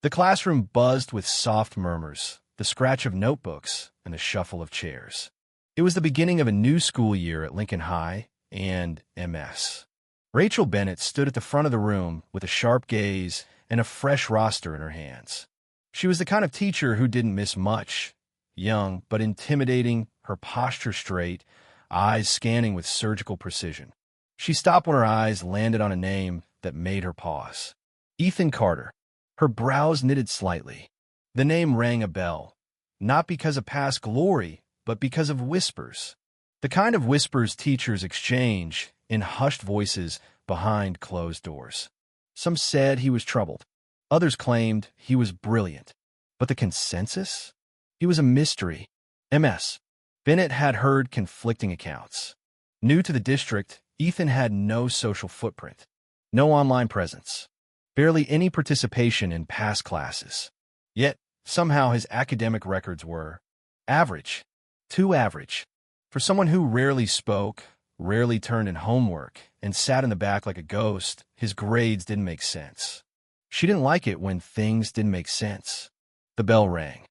The classroom buzzed with soft murmurs, the scratch of notebooks, and the shuffle of chairs. It was the beginning of a new school year at Lincoln High and MS. Rachel Bennett stood at the front of the room with a sharp gaze and a fresh roster in her hands. She was the kind of teacher who didn't miss much. Young but intimidating, her posture straight, eyes scanning with surgical precision. She stopped when her eyes landed on a name that made her pause. Ethan Carter. Her brows knitted slightly. The name rang a bell, not because of past glory, but because of whispers. The kind of whispers teachers exchange in hushed voices behind closed doors. Some said he was troubled. Others claimed he was brilliant. But the consensus? He was a mystery. MS. Bennett had heard conflicting accounts. New to the district, Ethan had no social footprint, no online presence, barely any participation in past classes. Yet, somehow his academic records were average, too average. For someone who rarely spoke, rarely turned in homework, and sat in the back like a ghost, his grades didn't make sense. She didn't like it when things didn't make sense. The bell rang.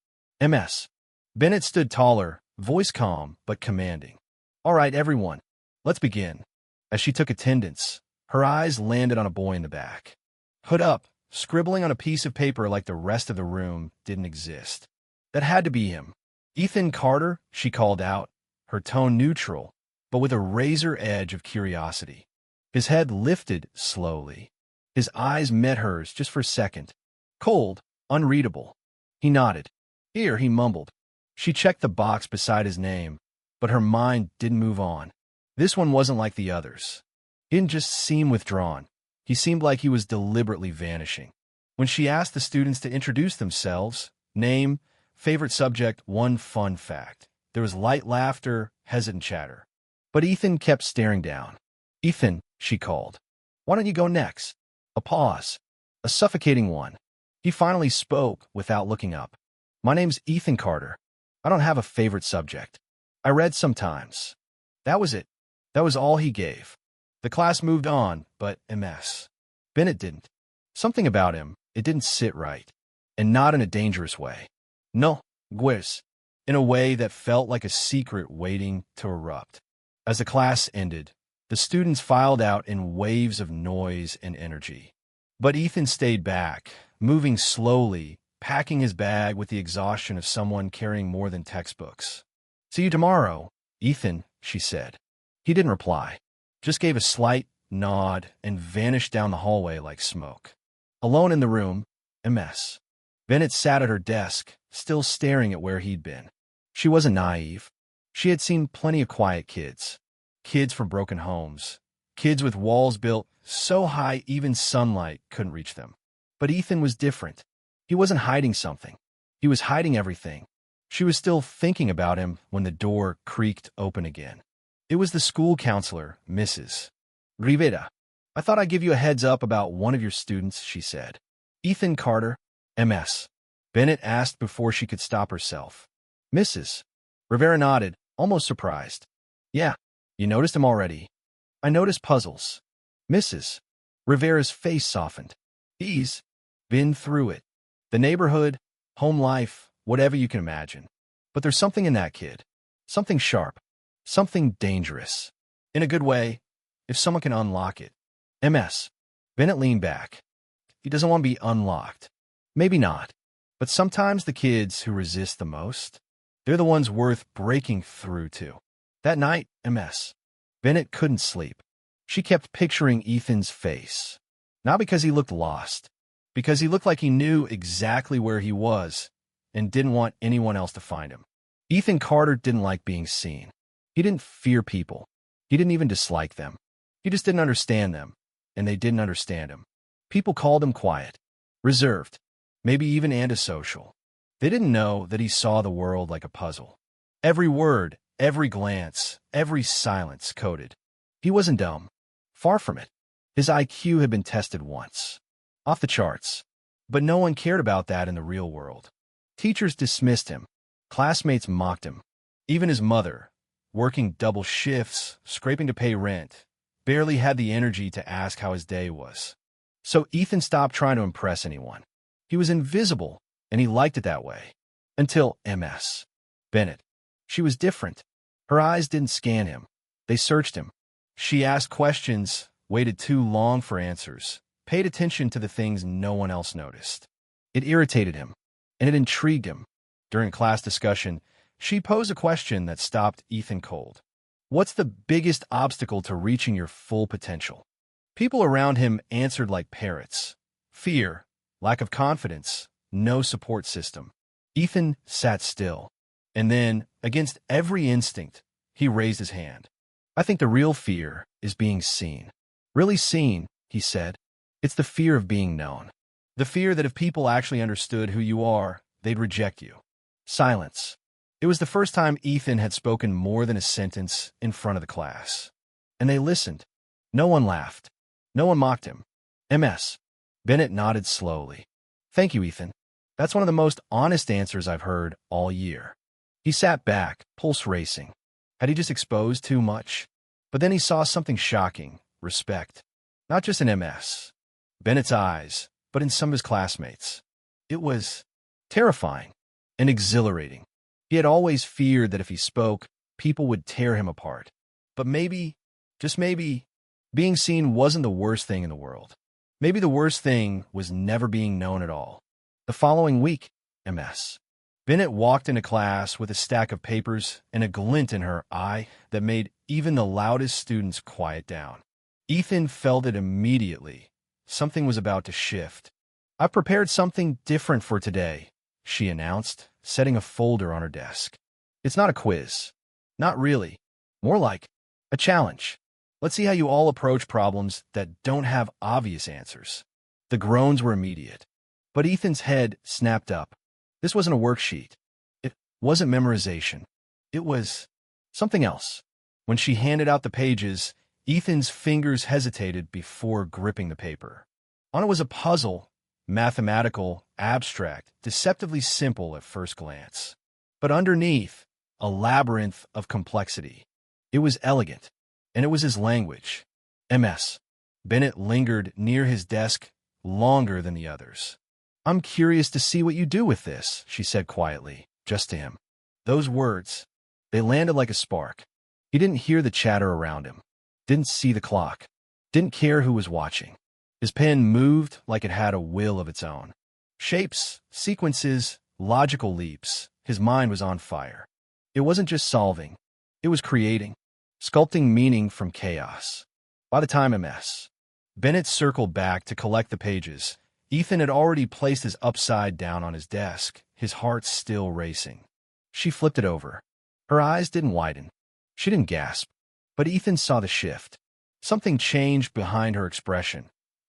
MS. Bennett stood taller, voice calm but commanding. All right, everyone, let's begin. As she took attendance, her eyes landed on a boy in the back. Hood up, scribbling on a piece of paper like the rest of the room didn't exist. That had to be him. Ethan Carter, she called out, her tone neutral, but with a razor edge of curiosity. His head lifted slowly. His eyes met hers just for a second. Cold, unreadable. He nodded. Here, he mumbled. She checked the box beside his name, but her mind didn't move on. This one wasn't like the others. He didn't just seem withdrawn. He seemed like he was deliberately vanishing. When she asked the students to introduce themselves, name, favorite subject, one fun fact, there was light laughter, hesitant chatter. But Ethan kept staring down. Ethan, she called. Why don't you go next? A pause. A suffocating one. He finally spoke without looking up. My name's Ethan Carter. I don't have a favorite subject. I read sometimes. That was it. That was all he gave. The class moved on, but MS. Bennett didn't. Something about him, it didn't sit right. And not in a dangerous way. No, guis. In a way that felt like a secret waiting to erupt. As the class ended, the students filed out in waves of noise and energy. But Ethan stayed back, moving slowly, packing his bag with the exhaustion of someone carrying more than textbooks. See you tomorrow, Ethan, she said. He didn't reply, just gave a slight nod and vanished down the hallway like smoke. Alone in the room, MS. Bennett sat at her desk, still staring at where he'd been. She wasn't naive. She had seen plenty of quiet kids. Kids from broken homes. Kids with walls built so high even sunlight couldn't reach them. But Ethan was different. He wasn't hiding something. He was hiding everything. She was still thinking about him when the door creaked open again. It was the school counselor, Mrs. Rivera. I thought I'd give you a heads up about one of your students, she said. Ethan Carter, MS. Bennett asked before she could stop herself. Mrs. Rivera nodded, almost surprised. Yeah, you noticed him already. I noticed puzzles. Mrs. Rivera's face softened. He's been through it. The neighborhood, home life, whatever you can imagine. But there's something in that kid. Something sharp. Something dangerous. In a good way, if someone can unlock it. MS. Bennett leaned back. He doesn't want to be unlocked. Maybe not. But sometimes the kids who resist the most, they're the ones worth breaking through to. That night, MS. Bennett couldn't sleep. She kept picturing Ethan's face. Not because he looked lost, because he looked like he knew exactly where he was and didn't want anyone else to find him. Ethan Carter didn't like being seen. He didn't fear people. He didn't even dislike them. He just didn't understand them, and they didn't understand him. People called him quiet, reserved, maybe even antisocial. They didn't know that he saw the world like a puzzle. Every word, every glance, every silence coded. He wasn't dumb. Far from it. His IQ had been tested once. Off the charts. But no one cared about that in the real world. Teachers dismissed him. Classmates mocked him. Even his mother, working double shifts, scraping to pay rent, barely had the energy to ask how his day was. So Ethan stopped trying to impress anyone. He was invisible, and he liked it that way. Until Ms. Bennett. She was different. Her eyes didn't scan him. They searched him. She asked questions, waited too long for answers, paid attention to the things no one else noticed. It irritated him, and it intrigued him. During class discussion, she posed a question that stopped Ethan cold. What's the biggest obstacle to reaching your full potential? People around him answered like parrots. Fear, lack of confidence, no support system. Ethan sat still, and then, against every instinct, he raised his hand. I think the real fear is being seen. Really seen, he said. It's the fear of being known. The fear that if people actually understood who you are, they'd reject you. Silence. It was the first time Ethan had spoken more than a sentence in front of the class. And they listened. No one laughed. No one mocked him. Ms. Bennett nodded slowly. Thank you, Ethan. That's one of the most honest answers I've heard all year. He sat back, pulse racing. Had he just exposed too much? But then he saw something shocking. Respect. Not just in Ms. Bennett's eyes, but in some of his classmates. It was terrifying and exhilarating. He had always feared that if he spoke, people would tear him apart. But maybe, just maybe, being seen wasn't the worst thing in the world. Maybe the worst thing was never being known at all. The following week, Ms. Bennett walked into class with a stack of papers and a glint in her eye that made even the loudest students quiet down. Ethan felt it immediately. Something was about to shift. I've prepared something different for today, she announced, setting a folder on her desk. It's not a quiz. Not really. More like a challenge. Let's see how you all approach problems that don't have obvious answers. The groans were immediate. But Ethan's head snapped up. This wasn't a worksheet. It wasn't memorization. It was something else. When she handed out the pages, Ethan's fingers hesitated before gripping the paper. On it was a puzzle, mathematical, abstract, deceptively simple at first glance. But underneath, a labyrinth of complexity. It was elegant, and it was his language. Ms. Bennett lingered near his desk longer than the others. I'm curious to see what you do with this, she said quietly, just to him. Those words, they landed like a spark. He didn't hear the chatter around him, didn't see the clock, didn't care who was watching. His pen moved like it had a will of its own. Shapes, sequences, logical leaps. His mind was on fire. It wasn't just solving. It was creating, sculpting meaning from chaos. By the time Ms. Bennett circled back to collect the pages, Ethan had already placed his upside down on his desk, his heart still racing. She flipped it over. Her eyes didn't widen. She didn't gasp. But Ethan saw the shift. Something changed behind her expression.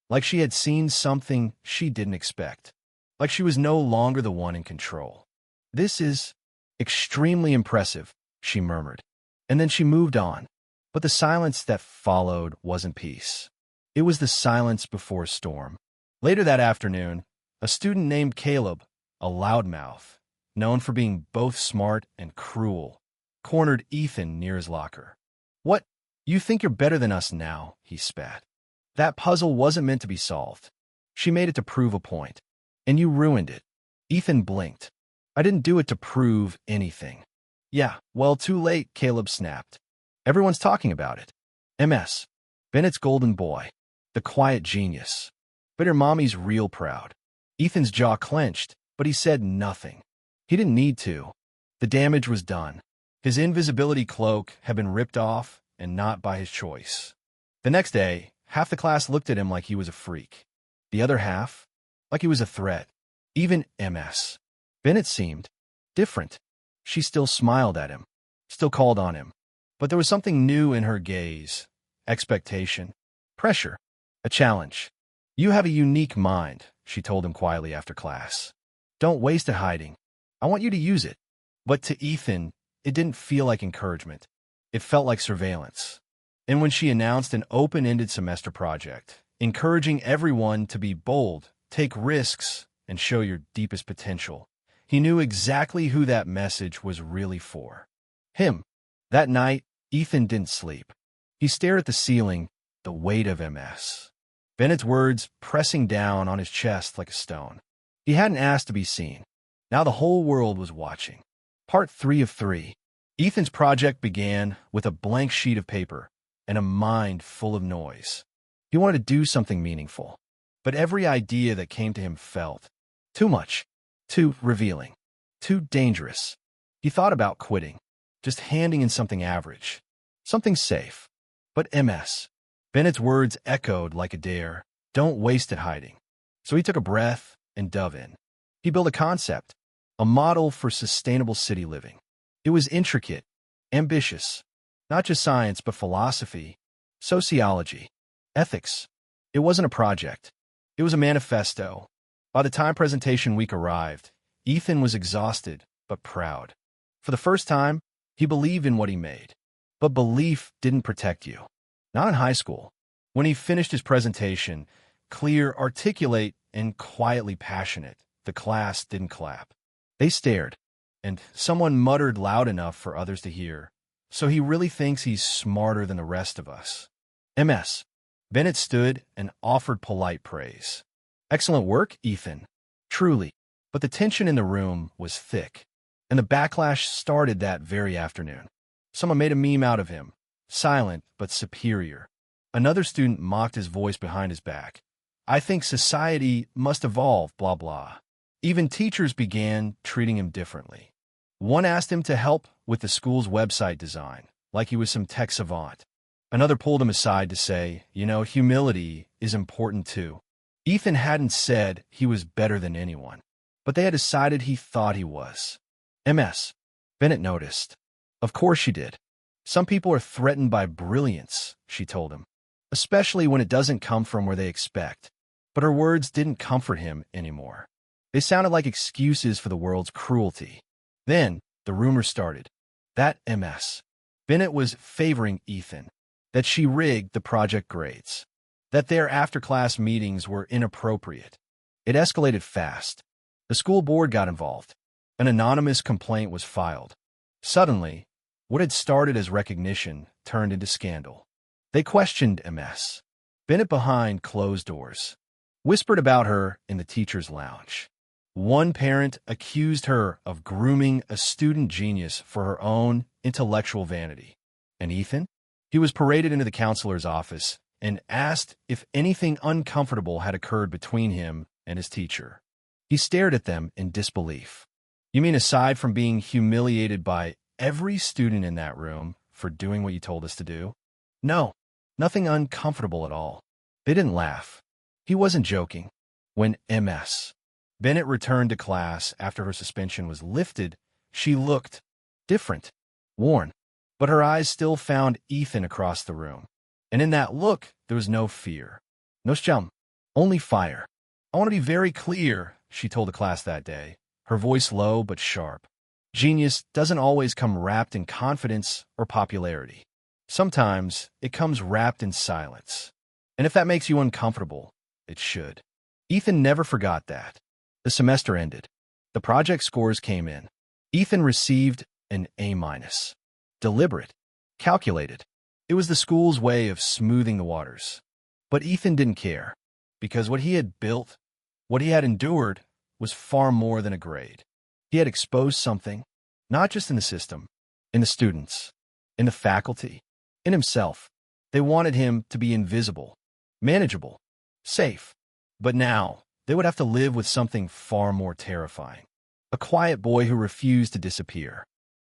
Like she had seen something she didn't expect. Like she was no longer the one in control. This is extremely impressive, she murmured. And then she moved on. But the silence that followed wasn't peace. It was the silence before a storm. Later that afternoon, a student named Caleb, a loudmouth, known for being both smart and cruel, cornered Ethan near his locker. What? You think you're better than us now, he spat. That puzzle wasn't meant to be solved. She made it to prove a point. And you ruined it. Ethan blinked. I didn't do it to prove anything. Yeah, well, too late, Caleb snapped. Everyone's talking about it. Ms. Bennett's golden boy. The quiet genius. But her mommy's real proud. Ethan's jaw clenched, but he said nothing. He didn't need to. The damage was done. His invisibility cloak had been ripped off, and not by his choice. The next day, half the class looked at him like he was a freak. The other half, like he was a threat. Even Ms. Bennett seemed different. She still smiled at him, still called on him. But there was something new in her gaze. Expectation. Pressure. A challenge. You have a unique mind, she told him quietly after class. Don't waste it hiding. I want you to use it. But to Ethan, it didn't feel like encouragement. It felt like surveillance. And when she announced an open-ended semester project, encouraging everyone to be bold, take risks, and show your deepest potential, he knew exactly who that message was really for. Him. That night, Ethan didn't sleep. He stared at the ceiling, the weight of Ms. Bennett's words pressing down on his chest like a stone. He hadn't asked to be seen. Now the whole world was watching. Part 3 of 3. Ethan's project began with a blank sheet of paper and a mind full of noise. He wanted to do something meaningful, but every idea that came to him felt too much, too revealing, too dangerous. He thought about quitting, just handing in something average, something safe. But Bennett's words echoed like a dare. Don't waste it hiding. So he took a breath and dove in. He built a concept, a model for sustainable city living. It was intricate, ambitious, not just science, but philosophy, sociology, ethics. It wasn't a project. It was a manifesto. By the time presentation week arrived, Ethan was exhausted but proud. For the first time, he believed in what he made. But belief didn't protect you. Not in high school. When he finished his presentation, clear, articulate, and quietly passionate, the class didn't clap. They stared, and someone muttered loud enough for others to hear. So he really thinks he's smarter than the rest of us. Bennett stood and offered polite praise. Excellent work, Ethan. Truly. But the tension in the room was thick, and the backlash started that very afternoon. Someone made a meme out of him, silent but superior. Another student mocked his voice behind his back. I think society must evolve, blah blah. Even teachers began treating him differently. One asked him to help with the school's website design, like he was some tech savant. Another pulled him aside to say, humility is important too. Ethan hadn't said he was better than anyone, but they had decided he thought he was. Bennett noticed. Of course she did. Some people are threatened by brilliance, she told him, especially when it doesn't come from where they expect. But her words didn't comfort him anymore. They sounded like excuses for the world's cruelty. Then the rumor started that Bennett was favoring Ethan, that she rigged the project grades, that their after-class meetings were inappropriate. It escalated fast. The school board got involved. An anonymous complaint was filed. Suddenly, what had started as recognition turned into scandal. They questioned Bennett behind closed doors, whispered about her in the teacher's lounge. One parent accused her of grooming a student genius for her own intellectual vanity. And Ethan? He was paraded into the counselor's office and asked if anything uncomfortable had occurred between him and his teacher. He stared at them in disbelief. You mean aside from being humiliated by every student in that room for doing what you told us to do? No, nothing uncomfortable at all. They didn't laugh. He wasn't joking. When Bennett returned to class after her suspension was lifted, she looked different, worn. But her eyes still found Ethan across the room. And in that look, there was no fear. No scum, only fire. I want to be very clear, she told the class that day, her voice low but sharp. Genius doesn't always come wrapped in confidence or popularity. Sometimes it comes wrapped in silence. And if that makes you uncomfortable, it should. Ethan never forgot that. The semester ended. The project scores came in. Ethan received an A-. Deliberate, calculated. It was the school's way of smoothing the waters. But Ethan didn't care, because what he had built, what he had endured, was far more than a grade. He had exposed something, not just in the system, in the students, in the faculty, in himself. They wanted him to be invisible, manageable, safe. But now, they would have to live with something far more terrifying. A quiet boy who refused to disappear.